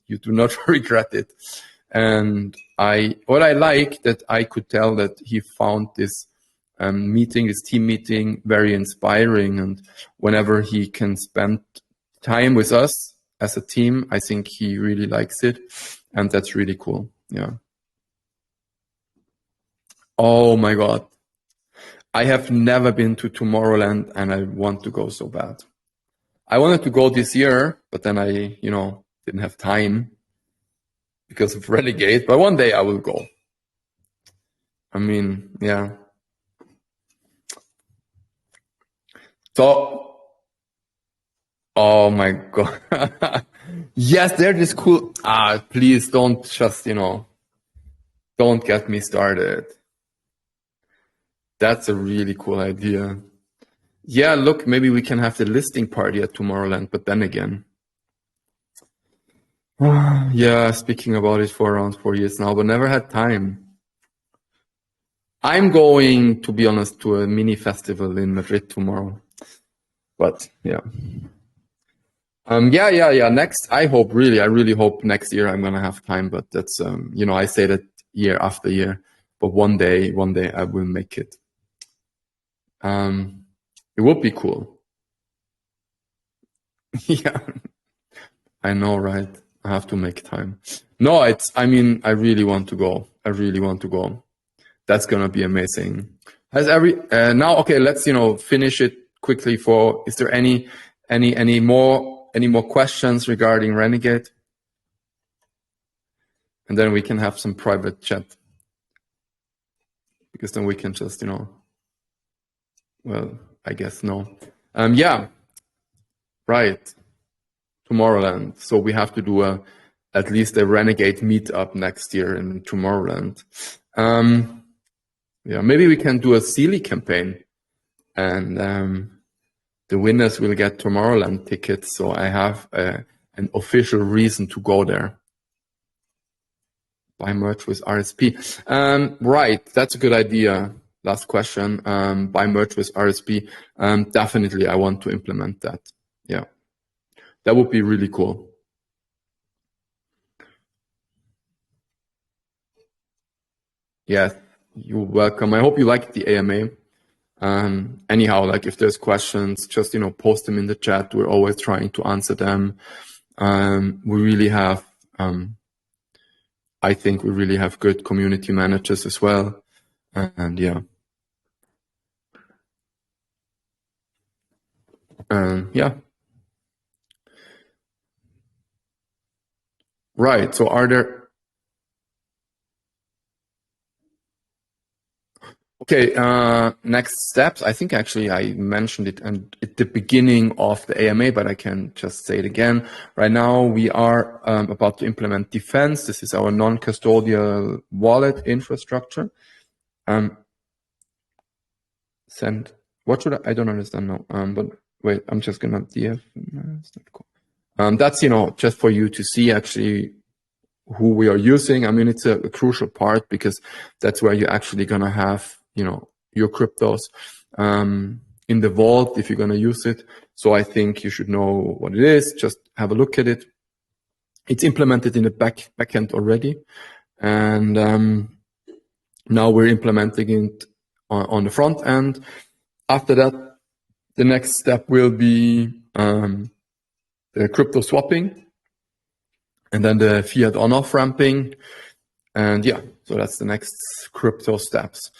you do not regret it. And what I like that I could tell that he found this, this team meeting very inspiring. And whenever he can spend time with us as a team, I think he really likes it. And that's really cool. Yeah. Oh my God. I have never been to Tomorrowland and I want to go so bad. I wanted to go this year, but then I, didn't have time because of Renegade, but one day I will go. Yeah. So, oh my God. Yes, they're this cool. Please don't just, don't get me started. That's a really cool idea. Yeah, look, maybe we can have the listing party at Tomorrowland, but then again. Yeah, speaking about it for around 4 years now, but never had time. I'm going, to be honest, to a mini festival in Madrid tomorrow. But yeah. Yeah. Next, I really hope next year I'm gonna have time, but that's, I say that year after year, but one day I will make it. It would be cool. Yeah, I know, right? I have to make time. No, I really want to go. That's gonna be amazing. Now, okay, let's, finish it quickly is there any more questions regarding Renegade? And then we can have some private chat. Because then we can just, well, I guess no. Yeah, right. Tomorrowland. So we have to do at least a Renegade meetup next year in Tomorrowland. Yeah, maybe we can do a Sealy campaign and the winners will get Tomorrowland tickets. So I have an official reason to go there. Buy merch with RSP. Right, that's a good idea. Last question. Buy merch with RSP. Definitely, I want to implement that. Yeah, that would be really cool. Yeah, you're welcome. I hope you liked the AMA. Anyhow, like if there's questions, just, post them in the chat. We're always trying to answer them. We really have, I think we really have good community managers as well. And yeah. Yeah. Right. So are there, okay, next steps. I think actually I mentioned it at the beginning of the AMA, but I can just say it again. Right now we are about to implement Defense. This is our non-custodial wallet infrastructure. Send. What should I don't understand now. But wait, I'm just gonna DF. That's not cool. That's, just for you to see actually who we are using. I mean, it's a crucial part because that's where you're actually gonna have, your cryptos in the vault if you're gonna use it. So I think you should know what it is. Just have a look at it. It's implemented in the backend already, and now we're implementing it on the front end. After that, the next step will be the crypto swapping, and then the fiat on-off ramping. And yeah, so that's the next crypto steps.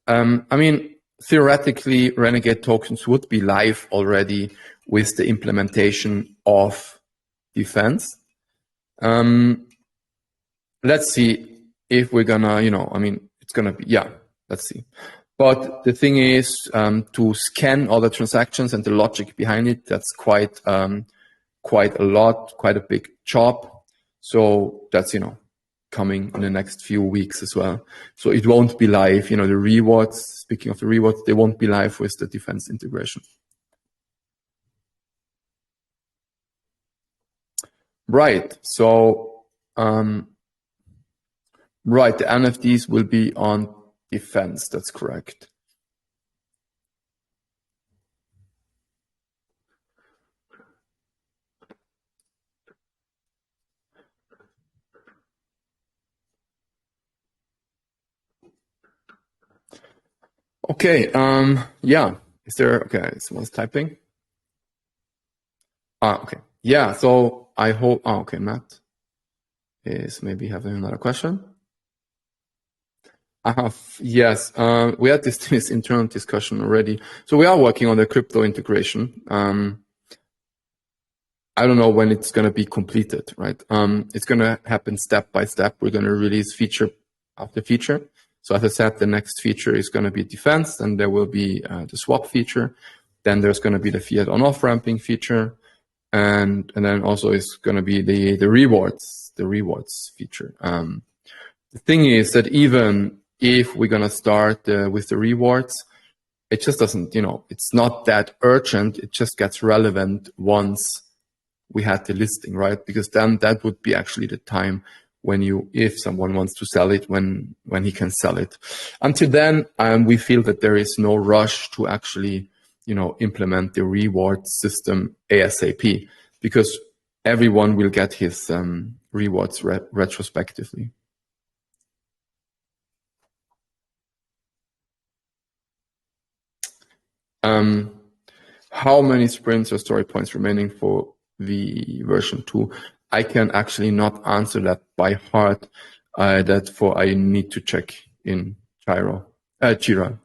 I mean, theoretically, Renegade tokens would be live already with the implementation of Defense. Let's see if we're gonna, I mean, it's gonna be, yeah, let's see. But the thing is, to scan all the transactions and the logic behind it, that's quite a big job. So that's, coming in the next few weeks as well. So it won't be live, the rewards, speaking of the rewards, they won't be live with the Defense integration. Right. So, right, the NFTs will be on Defense. That's correct. Okay. Yeah. Is there? Okay. Someone's typing. Okay. Yeah. So I hope. Oh, okay. Matt is maybe having another question. Yes. We had this internal discussion already. So we are working on the crypto integration. I don't know when it's going to be completed, right? It's going to happen step by step. We're going to release feature after feature. So as I said, the next feature is going to be Defense, and there will be the swap feature. Then there's going to be the fiat on-off ramping feature, and then also is going to be the rewards feature. The thing is that even if we're going to start with the rewards, it just doesn't, it's not that urgent. It just gets relevant once we had the listing, right? Because then that would be actually the time when if someone wants to sell it, when he can sell it. Until then, we feel that there is no rush to actually, implement the reward system ASAP, because everyone will get his rewards retrospectively. How many sprints or story points remaining for the version 2? I can actually not answer that by heart. I need to check in Jira.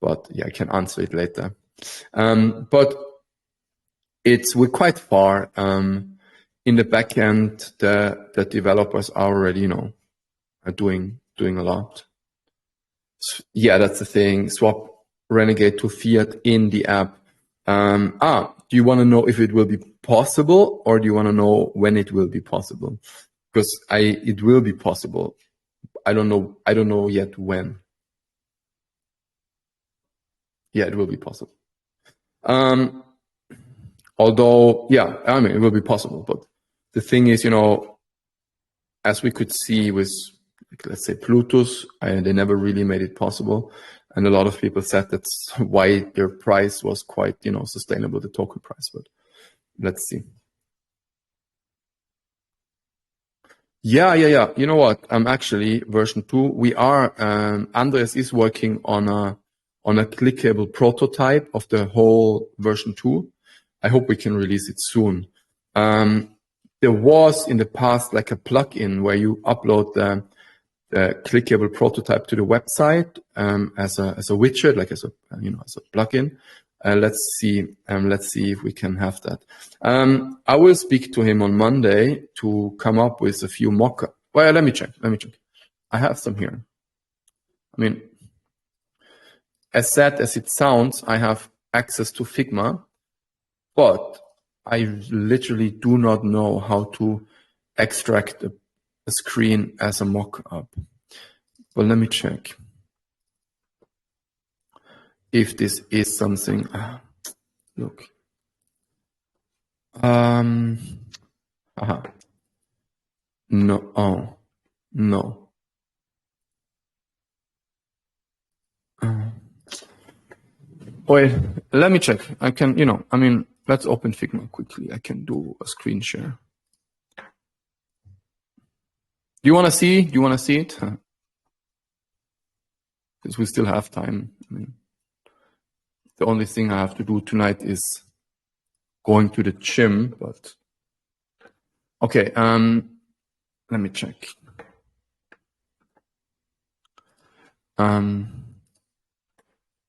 But yeah, I can answer it later. But we're quite far. In the backend, the developers are already, are doing a lot. Yeah, that's the thing. Swap Renegade to fiat in the app. Do you want to know if it will be possible, or do you want to know when it will be possible? Because it will be possible. I don't know yet when. Yeah, it will be possible. Although, yeah, I mean, it will be possible. But the thing is, as we could see with let's say Plutus, they never really made it possible. And a lot of people said that's why their price was quite, sustainable, the token price. But let's see. Yeah. You know what? Actually version 2. We are Andreas is working on a clickable prototype of the whole version 2. I hope we can release it soon. There was in the past like a plugin where you upload the clickable prototype to the website as a widget, like as a plugin. Let's see if we can have that. I will speak to him on Monday to come up with a few mock. Well, let me check. I have some here. I mean, as sad as it sounds, I have access to Figma, but I literally do not know how to extract a screen as a mock-up. But let me check if this is something. Look. No. Oh, no. Wait, let me check. I can, let's open Figma quickly. I can do a screen share. Do you want to see? Do you want to see it? Because we still have time. I mean, the only thing I have to do tonight is going to the gym, but okay. Let me check.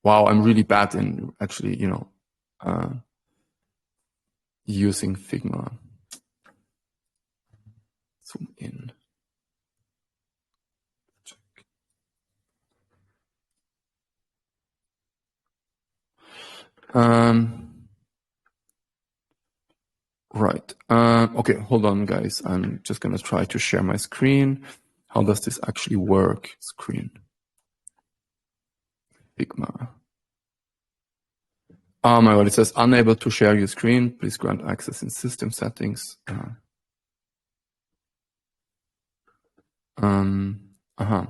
Wow, I'm really bad in actually, using Figma. Zoom in. Check. Right. Okay, hold on, guys. I'm just gonna try to share my screen. How does this actually work? Screen. Figma. Oh my god, it says unable to share your screen. Please grant access in system settings. Telegram.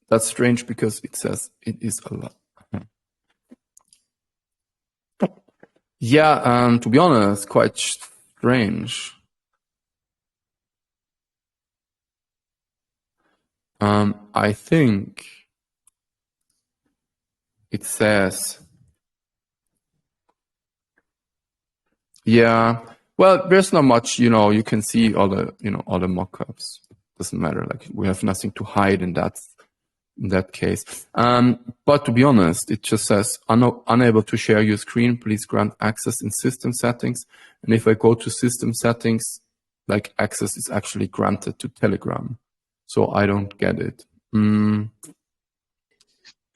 That's strange because it says it is allowed. Yeah, to be honest, quite strange. I think it says, yeah. Well, there's not much, you can see all the mock-ups. Doesn't matter. Like we have nothing to hide in that case. But to be honest, it just says unable to share your screen. Please grant access in system settings. And if I go to system settings, like access is actually granted to Telegram. So I don't get it. Set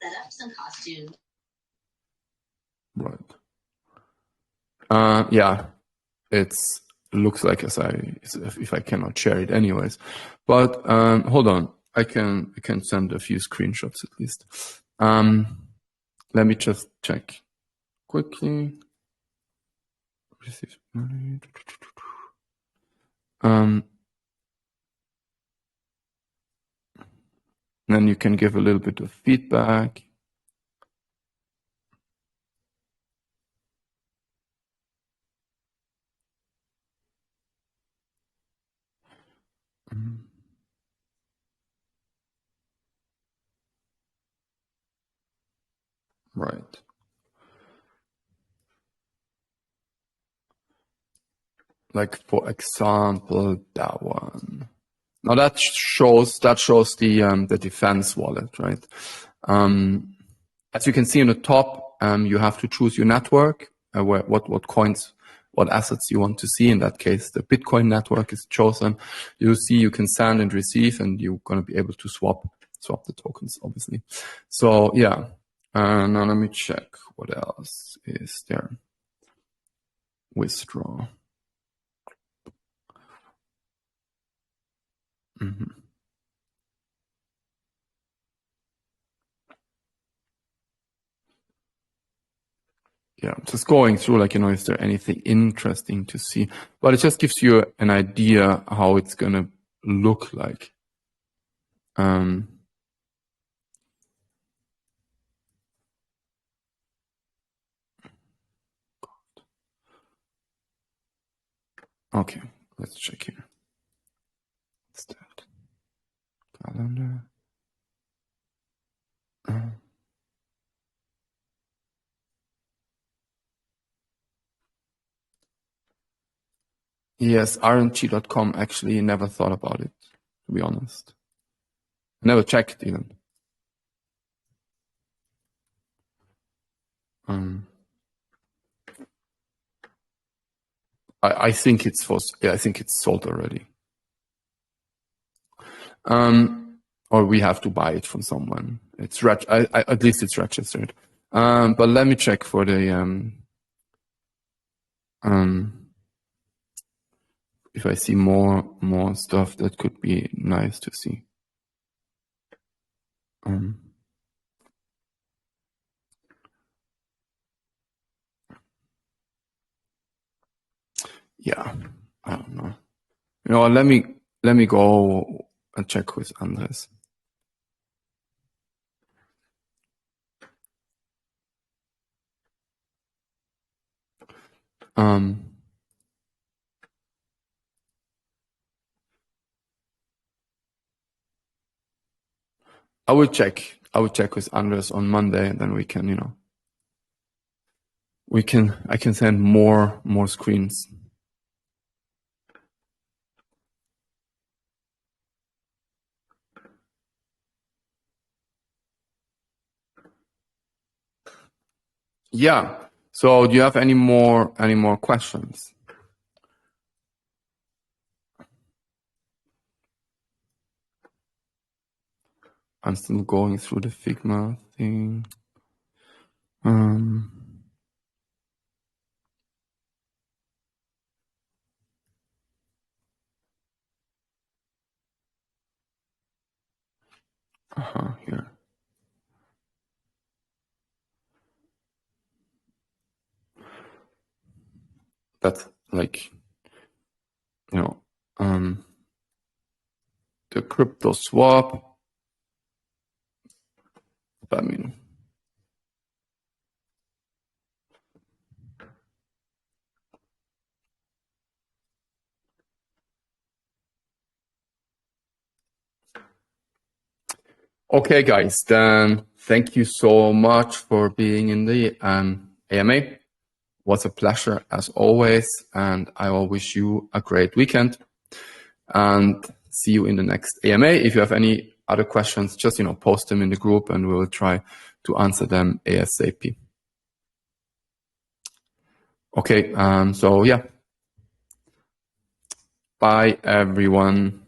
up some costumes. Right. Yeah, it looks like if I cannot share it anyways. But hold on, I can send a few screenshots at least. Let me just check quickly. Then you can give a little bit of feedback. Right. Like for example, that one. Now that shows the defense wallet, right? As you can see on the top, you have to choose your network, what coins, what assets you want to see. In that case, the Bitcoin network is chosen. You see, you can send and receive, and you're going to be able to swap the tokens, obviously. So yeah. Now let me check what else is there. Withdraw. yeah, just going through, like, is there anything interesting to see? But it just gives you an idea how it's gonna look like. Okay, let's check here. What's that? Calendar. Yes, rng.com. Actually, never thought about it, to be honest. Never checked even. I think it's I think it's sold already. Or we have to buy it from someone. It's at least it's registered. But let me check for the if I see more stuff that could be nice to see. Yeah, I don't know. Let me go and check with Andres. I will check with Andres on Monday, and then we can, I can send more screens. Yeah. So do you have any more questions? I'm still going through the Figma thing. Here. That's like, the crypto swap. I mean, okay, guys, then thank you so much for being in the AMA. It was a pleasure as always, and I will wish you a great weekend and see you in the next AMA. If you have any other questions, just, post them in the group and we will try to answer them ASAP. Okay, so yeah. Bye, everyone.